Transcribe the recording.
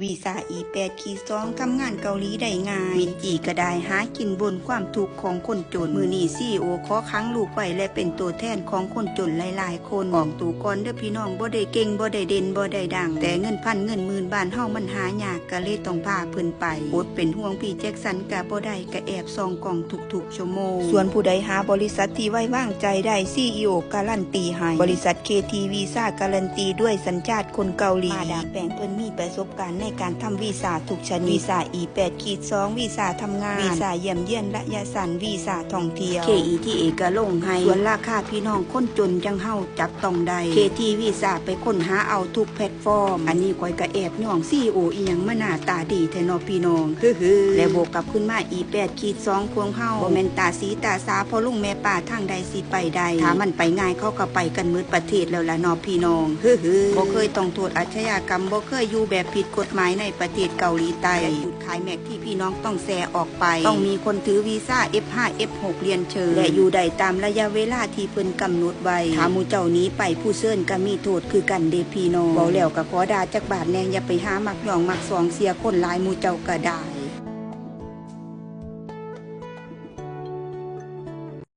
วีซ่าE8-2ทำงานเกาหลีได้ง่ายมินจีก็ได้หากินบนความทุกข์ของคนจนมือนี้CEOขอค้างลูกไว้และเป็นตัวแทนของคนจนหลายๆคนออกตู่ก่อนเด้อพี่น้องบ่ได้เก่งบ่ได้เด่นบ่ได้ดังแต่เงินพันเงินหมื่นบ้านเฮามันหายากก็เลยต้องพาเพิ่นไปอดเป็นห่วงพี่แจ็คสันก็บ่ได้ก็แอบส่องกล่องทุกๆชั่วโมงส่วนผู้ใดหาบริษัทที่ไว้วางใจได้ CEO การันตีให้บริษัท KT Visa การันตีด้วยสัญชาติคนเกาหลีมาดามแปงเพิ่นมีประสบการณ์ในการทำวีซ่าทุกชนิดวีซ่า E8-2 วีซ่าทำงานวีซ่าเยี่ยมเยียนระยะสั้นวีซ่าท่องเที่ยว KETA ก็ลงให้ส่วนราคาพี่น้องคนจนจังเฮาจับต้องได้ KT Visa ไปค้นหาเอาทุกแพลตฟอร์มอันนี้ข่อยก็แอบย่อง CEO อีหยังมาหน้าตาดีแท้เนาะพี่น้องและบวกกับขึ้นมา E8-2 พวงเฮาบ่แม่นตาสีตาสาพอลุงแม่ป้าทางใดสิไปได้ถ้ามันไปง่ายเขาก็ไปกันหมดประเทศแล้วล่ะเนาะพี่น้องบ่เคยต้องโทษอาชญากรรมบ่เคยอยู่แบบผิดกฎหมายในประเทศเกาหลีใต้หยุดขายแม็กที่พี่น้องต้องแชร์ออกไปต้องมีคนถือวีซ่า F5 F6 เรียนเชิญและอยู่ได้ตามระยะเวลาที่เพิ่นกำหนดไว้ถ้าหมู่เจ้านี้ไปผู้เชิญก็มีโทษคือกันเด้พี่น้องเว้าแล้วก็ขอด่าจักบาทแน่อย่าไปหามักหยองมักสองเสียคนหลายหมู่เจ้าก็ได้